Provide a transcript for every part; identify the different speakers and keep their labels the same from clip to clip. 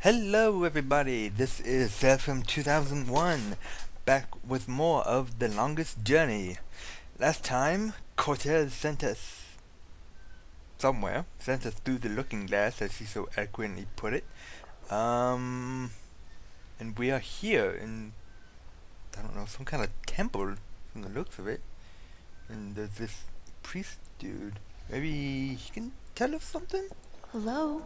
Speaker 1: Hello everybody, this is Seth from 2001, back with more of The Longest Journey. Last time, Cortez sent us through the looking glass, as he so eloquently put it. And we are here in, I don't know, some kind of temple from the looks of it. And there's this priest dude. Maybe he can tell us something?
Speaker 2: Hello?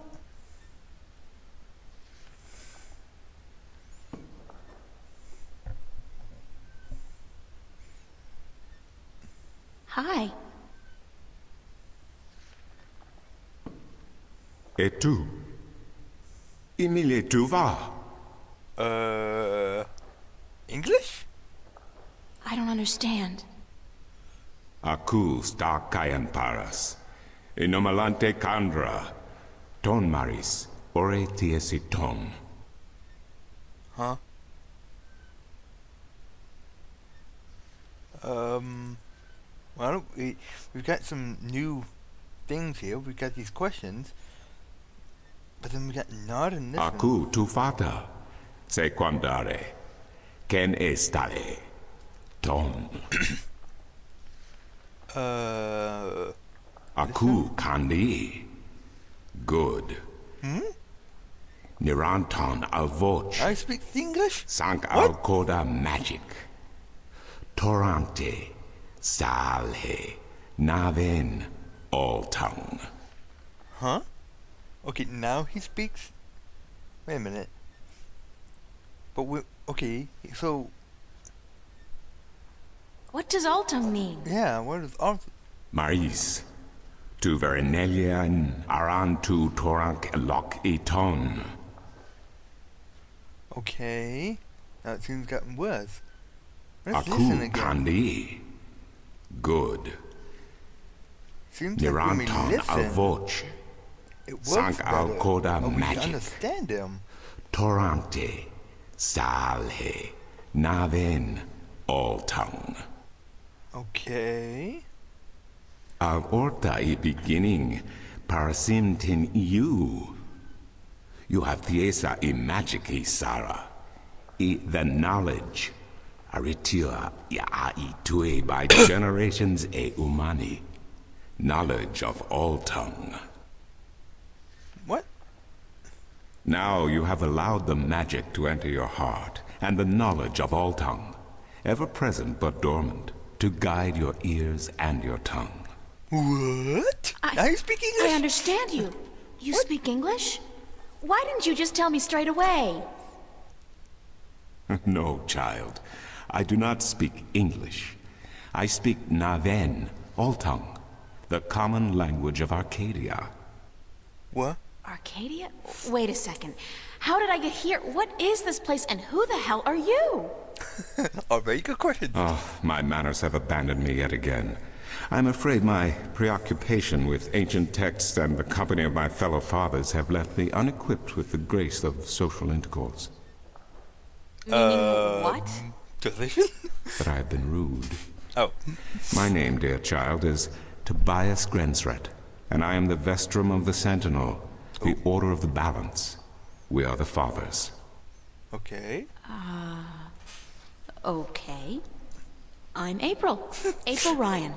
Speaker 2: Hi.
Speaker 3: Et tu? Emile, tu vas?
Speaker 1: English?
Speaker 2: I don't understand.
Speaker 3: Aku sta kayan paras. Inomalante kandra. Ton maris. Ore tiesiton.
Speaker 1: Huh? Well, we've got some new things here. We've got these questions. But then we got not in this one.
Speaker 3: Aku tu fata. Sequandare. Ken estare. Ton. Aku kandi. Good. Niranton avoch.
Speaker 1: I speak English?
Speaker 3: Sank al koda magic. Torante. Salhe. Naven. All tongue.
Speaker 1: Huh? Okay, now he speaks? Wait a minute. But okay, so...
Speaker 2: What does Altum mean?
Speaker 1: Yeah, what is all...
Speaker 3: Maris. Tu verenelian aran tu torank elok eton.
Speaker 1: Okay. Now it seems gotten worse. Let's
Speaker 3: Aku
Speaker 1: listen again.
Speaker 3: kandi. Good.
Speaker 1: Seems like when we
Speaker 3: Niranton
Speaker 1: listen,
Speaker 3: avoch.
Speaker 1: it works
Speaker 3: Sank al
Speaker 1: better.
Speaker 3: koda
Speaker 1: Oh, we
Speaker 3: magic.
Speaker 1: understand him.
Speaker 3: Torante. Salhe. Naven. All tongue.
Speaker 1: Okay.
Speaker 3: Av orta I beginning. Parasimtin you. You have thiesa I magic I Sara. I the knowledge. Aritua ya I tue by generations e umani. Knowledge of all tongue.
Speaker 1: What?
Speaker 3: Now you have allowed the magic to enter your heart, and the knowledge of all tongue, ever present but dormant, to guide your ears and your tongue.
Speaker 1: What? Now you speak English?
Speaker 2: I understand you. You speak English? Why didn't you just tell me straight away?
Speaker 3: No, child. I do not speak English. I speak Naven, all tongue, the common language of Arcadia.
Speaker 1: What?
Speaker 2: Arcadia? Wait a second. How did I get here? What is this place and who the hell are you?
Speaker 1: A very good question.
Speaker 3: Oh, my manners have abandoned me yet again. I'm afraid my preoccupation with ancient texts and the company of my fellow fathers have left me unequipped with the grace of social intercourse.
Speaker 2: Meaning what?
Speaker 1: Delicious?
Speaker 3: But I have been rude.
Speaker 1: Oh.
Speaker 3: My name, dear child, is Tobias Grensret, and I am the Vestrum of the Sentinel, the Order of the Balance. We are the fathers.
Speaker 1: Okay.
Speaker 2: Okay. I'm April. April Ryan.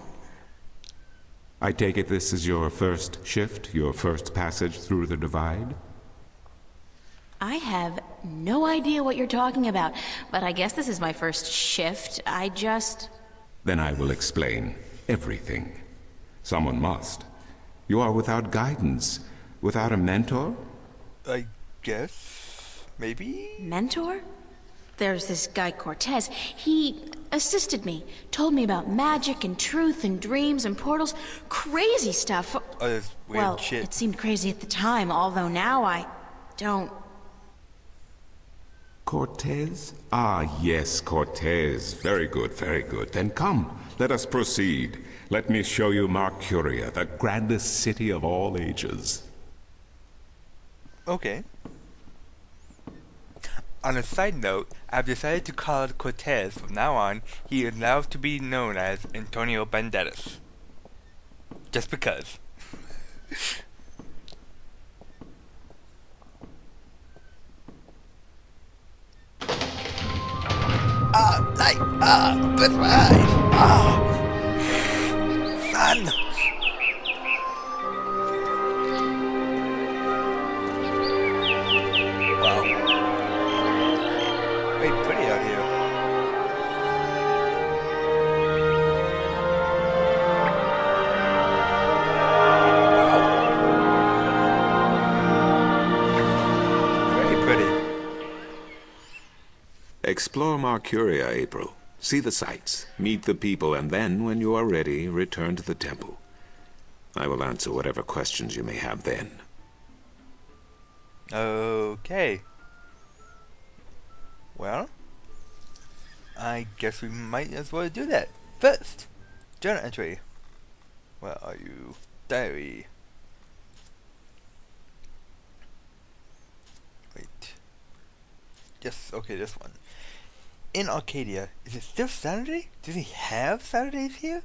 Speaker 3: I take it this is your first shift, your first passage through the divide?
Speaker 2: I have no idea what you're talking about, but I guess this is my first shift.
Speaker 3: Then I will explain everything. Someone must. You are without guidance, without a mentor?
Speaker 1: I guess. Maybe?
Speaker 2: Mentor? There's this guy Cortez. He assisted me, told me about magic and truth and dreams and portals. Crazy stuff.
Speaker 1: Oh, that's weird
Speaker 2: Well,
Speaker 1: shit.
Speaker 2: it seemed crazy at the time, although now I don't...
Speaker 3: Cortez? Ah, yes, Cortez. Very good, very good. Then come, let us proceed. Let me show you Mercuria, the grandest city of all ages.
Speaker 1: Okay. On a side note, I've decided to call Cortez from now on. He is now to be known as Antonio Banderas. Just because. Ah, bless my eyes. Ah, son. Wow. Very pretty out here. Very pretty.
Speaker 3: Explore Marcuria, April. See the sights, meet the people, and then, when you are ready, return to the temple. I will answer whatever questions you may have then.
Speaker 1: Okay. Well, I guess we might as well do that. First, journal entry. Where are you? Diary. Wait. Yes, okay, this one. In Arcadia, is it still Saturday? Do they have Saturdays here?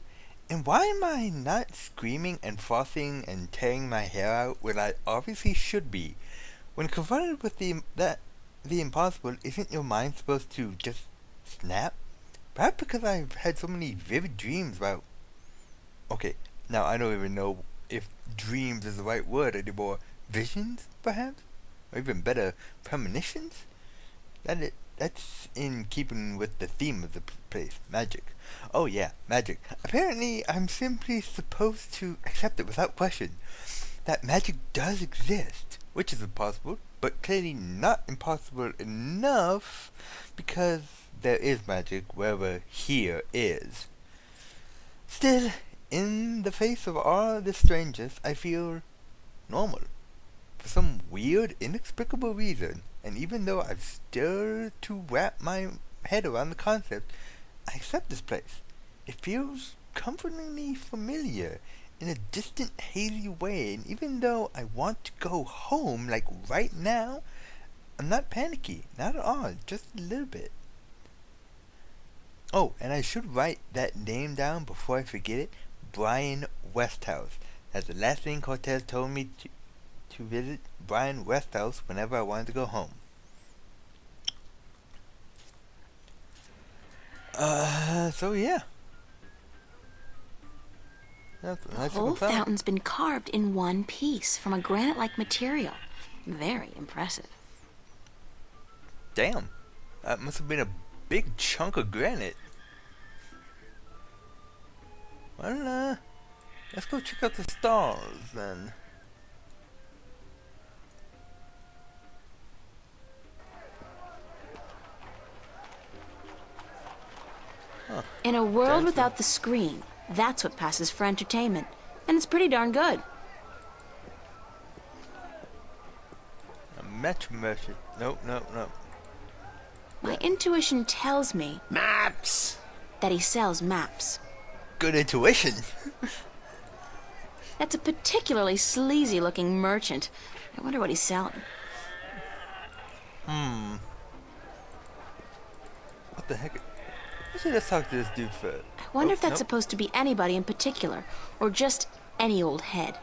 Speaker 1: And why am I not screaming and frothing and tearing my hair out when I obviously should be? When confronted with the impossible, isn't your mind supposed to just snap? Perhaps because I've had so many vivid dreams about... Okay, now I don't even know if dreams is the right word anymore. Visions, perhaps? Or even better, premonitions? That's in keeping with the theme of the place, magic. Oh yeah, magic. Apparently, I'm simply supposed to accept it without question. That magic does exist, which is impossible, but clearly not impossible enough, because there is magic wherever here is. Still, in the face of all the strangeness, I feel normal. For some weird, inexplicable reason, and even though I've still to wrap my head around the concept, I accept this place. It feels comfortingly familiar in a distant, hazy way, and even though I want to go home, like right now, I'm not panicky, not at all, just a little bit. Oh, and I should write that name down before I forget it. Brian Westhouse. That's the last thing Cortez told me to visit Brian Westhouse whenever I wanted to go home. So yeah.
Speaker 2: The whole fountain's been carved in one piece from a granite-like material. Very impressive.
Speaker 1: Damn. That must have been a big chunk of granite. Well, let's go check out the stars then. Huh.
Speaker 2: In a world without the screen, that's what passes for entertainment. And it's pretty darn good.
Speaker 1: A match merchant. Nope.
Speaker 2: My intuition tells me...
Speaker 3: Maps!
Speaker 2: ...that he sells maps.
Speaker 1: Good intuition.
Speaker 2: That's a particularly sleazy-looking merchant. I wonder what he's selling.
Speaker 1: What the heck? Actually, let's talk to this dude first.
Speaker 2: I wonder if that's supposed to be anybody in particular, or just any old head.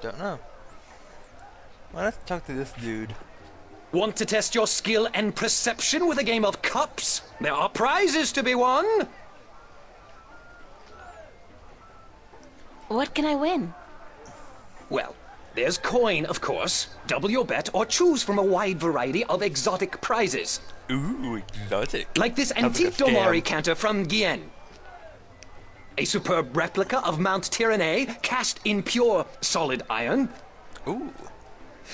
Speaker 1: Don't know. Well, let's talk to this dude.
Speaker 4: Want to test your skill and perception with a game of cups? There are prizes to be won!
Speaker 2: What can I win?
Speaker 4: Well, there's coin, of course. Double your bet or choose from a wide variety of exotic prizes.
Speaker 1: Ooh, exotic.
Speaker 4: Like this antique Domari canter from Gien. A superb replica of Mount Tyranny, cast in pure solid iron.
Speaker 1: Ooh.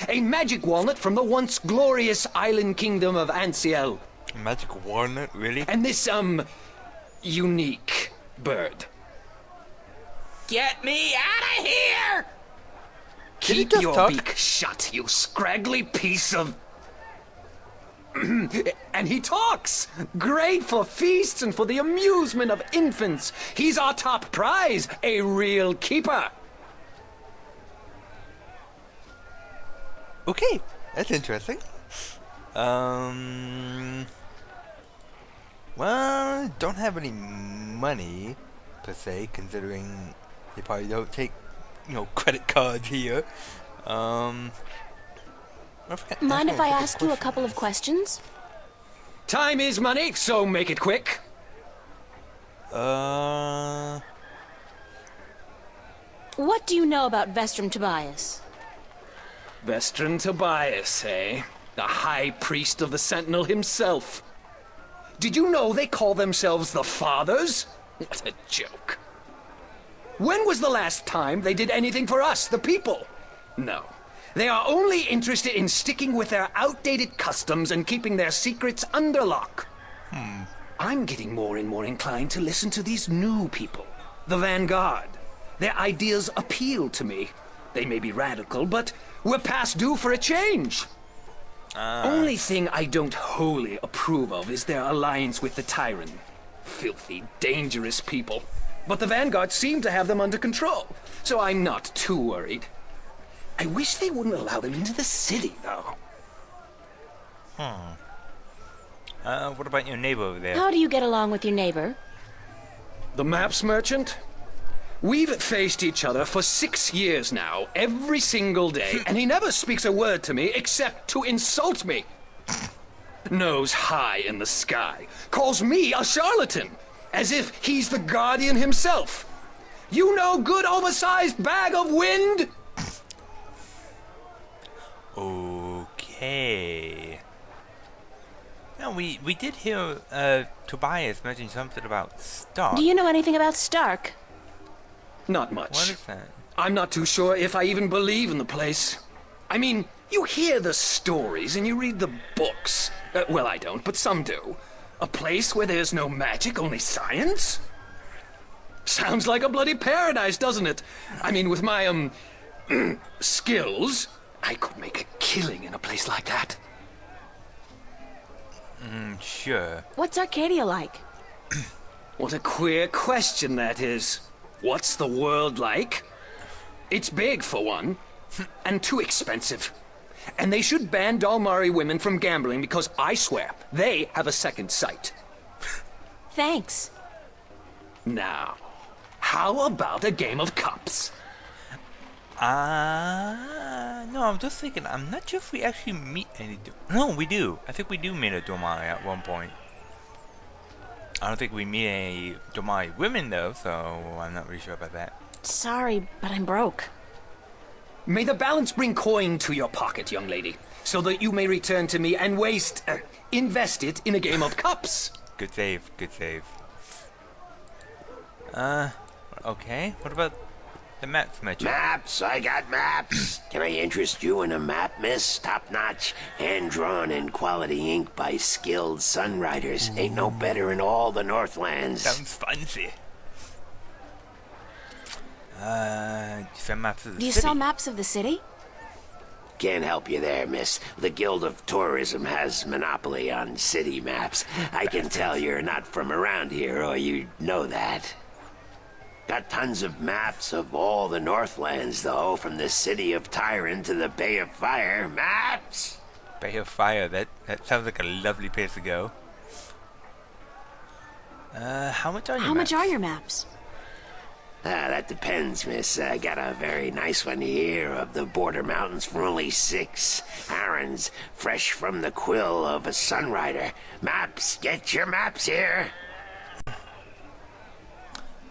Speaker 4: A magic walnut from the once glorious island kingdom of Ansiel.
Speaker 1: Magic walnut, really?
Speaker 4: And this, unique bird. Get me out of here! Keep
Speaker 1: just
Speaker 4: your
Speaker 1: talk?
Speaker 4: beak shut, you scraggly piece of... And he talks! Great for feasts and for the amusement of infants. He's our top prize, a real keeper.
Speaker 1: Okay, that's interesting. Well, don't have any money, per se, considering they probably don't take, credit cards here.
Speaker 2: Mind if I ask you a couple of questions?
Speaker 4: Time is money, so make it quick.
Speaker 2: What do you know about Vestrum Tobias?
Speaker 4: Vestron Tobias, eh? The High Priest of the Sentinel himself. Did you know they call themselves the Fathers? What a joke. When was the last time they did anything for us, the people? No. They are only interested in sticking with their outdated customs and keeping their secrets under lock. I'm getting more and more inclined to listen to these new people, the Vanguard. Their ideas appeal to me. They may be radical, but we're past due for a change. Only thing I don't wholly approve of is their alliance with the Tyrant. Filthy, dangerous people. But the Vanguard seem to have them under control, so I'm not too worried. I wish they wouldn't allow them into the city, though.
Speaker 1: What about your neighbor over there?
Speaker 2: How do you get along with your neighbor?
Speaker 4: The maps merchant? We've faced each other for 6 years now, every single day, and he never speaks a word to me except to insult me. Nose high in the sky, calls me a charlatan, as if he's the guardian himself. You know, good oversized bag of wind?
Speaker 1: Okay. No, we did hear Tobias mention something about Stark.
Speaker 2: Do you know anything about Stark?
Speaker 4: Not much.
Speaker 1: What is that?
Speaker 4: I'm not too sure if I even believe in the place. I mean, you hear the stories and you read the books. Well, I don't, but some do. A place where there's no magic, only science? Sounds like a bloody paradise, doesn't it? I mean, with my, skills, I could make a killing in a place like that.
Speaker 1: Sure.
Speaker 2: What's Arcadia like?
Speaker 4: What a queer question that is. What's the world like? It's big, for one, and too expensive. And they should ban Dalmari women from gambling because I swear they have a second sight.
Speaker 2: Thanks.
Speaker 4: Now, how about a game of cups?
Speaker 1: No, I'm just thinking, I'm not sure if we actually meet any... No, we do. I think we do meet a Domai at one point. I don't think we meet any Domai women, though, so I'm not really sure about that.
Speaker 2: Sorry, but I'm broke.
Speaker 4: May the balance bring coin to your pocket, young lady, so that you may return to me and invest it in a game of cups.
Speaker 1: Good save, good save. Okay, what about the maps, Mitchell?
Speaker 5: Maps, I got maps. Can I interest you in a map, miss? Top-notch, hand-drawn in quality ink by skilled sunwriters. Ain't no better in all the Northlands.
Speaker 1: Sounds fancy. You sell maps of the
Speaker 2: Do you
Speaker 1: city?
Speaker 2: sell maps of the city?
Speaker 5: Can't help you there, miss. The Guild of Tourism has monopoly on city maps. I can tell you're not from around here, or you'd know that. Got tons of maps of all the Northlands, though, from the city of Tyron to the Bay of Fire. Maps!
Speaker 1: Bay of Fire, that sounds like a lovely place to go. How much are your
Speaker 2: How
Speaker 1: maps?
Speaker 2: much are your maps?
Speaker 5: That depends, miss. I got a very nice one here of the Border Mountains for only 6. Arons, fresh from the quill of a sunrider. Maps, get your maps here.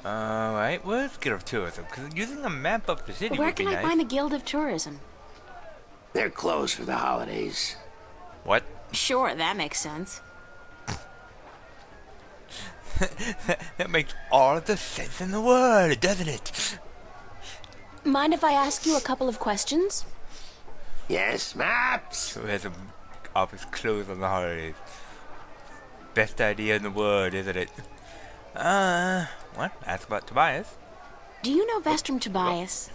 Speaker 1: Alright, well, let's get off tourism, because using a map of the city
Speaker 2: Where
Speaker 1: would be
Speaker 2: can I
Speaker 1: nice.
Speaker 2: find the Guild of Tourism?
Speaker 5: They're closed for the holidays.
Speaker 1: What?
Speaker 2: Sure, that makes sense.
Speaker 1: That makes all the sense in the world, doesn't it?
Speaker 2: Mind if I ask you a couple of questions?
Speaker 5: Yes, maps.
Speaker 1: So has an office closed on the holidays. Best idea in the world, isn't it? What? Ask about Tobias.
Speaker 2: Do you know Vestrum Tobias?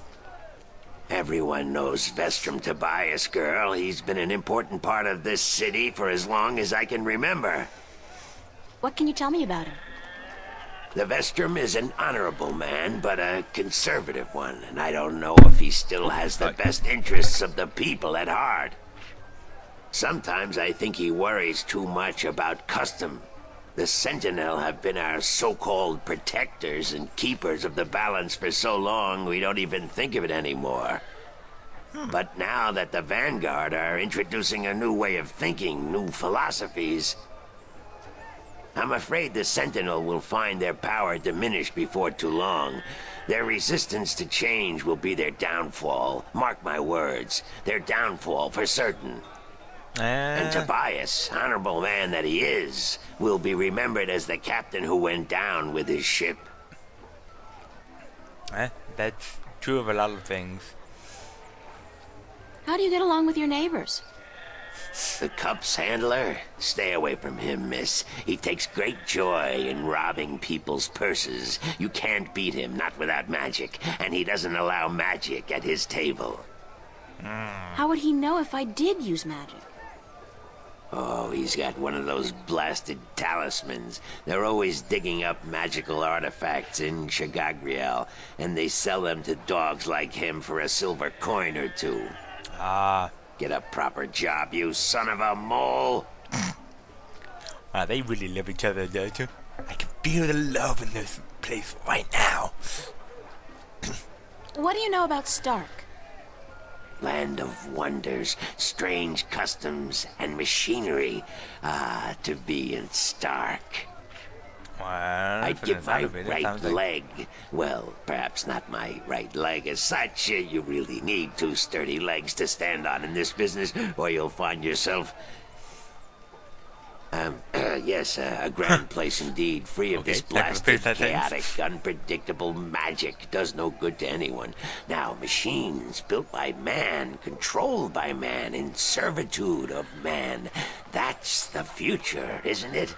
Speaker 5: Everyone knows Vestrum Tobias, girl. He's been an important part of this city for as long as I can remember.
Speaker 2: What can you tell me about him?
Speaker 5: The Vestrum is an honorable man, but a conservative one, and I don't know if he still has the best interests of the people at heart. Sometimes I think he worries too much about custom. The Sentinel have been our so-called protectors and keepers of the balance for so long we don't even think of it anymore. But now that the Vanguard are introducing a new way of thinking, new philosophies, I'm afraid the Sentinel will find their power diminish before too long. Their resistance to change will be their downfall. Mark my words, their downfall for certain. And Tobias, honorable man that he is, will be remembered as the captain who went down with his ship.
Speaker 1: That's true of a lot of things.
Speaker 2: How do you get along with your neighbors?
Speaker 5: The Cup's handler? Stay away from him, miss. He takes great joy in robbing people's purses. You can't beat him, not without magic. And he doesn't allow magic at his table.
Speaker 2: How would he know if I did use magic?
Speaker 5: Oh, he's got one of those blasted talismans. They're always digging up magical artifacts in Shagagriel, and they sell them to dogs like him for a silver coin or two. Get a proper job, you son of a mole!
Speaker 1: Wow, they really love each other, don't you? I can feel the love in this place right now.
Speaker 2: What do you know about Stark?
Speaker 5: Land of wonders, strange customs, and machinery. Ah, to be in Stark.
Speaker 1: Well,
Speaker 5: I'd give my right leg. Well, perhaps not my right leg as such. You really need two sturdy legs to stand on in this business, or you'll find yourself... yes, a grand place indeed, free of this blasted, chaotic, unpredictable magic. Does no good to anyone. Now, machines built by man, controlled by man, in servitude of man. That's the future, isn't it?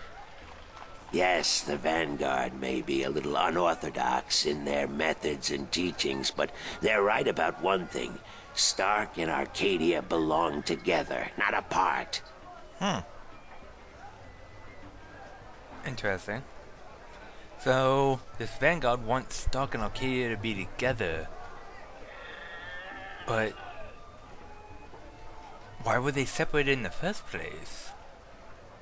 Speaker 5: Yes, the Vanguard may be a little unorthodox in their methods and teachings, but they're right about one thing. Stark and Arcadia belong together, not apart.
Speaker 1: Interesting. So, this Vanguard wants Stark and Arcadia to be together. But why were they separated in the first place?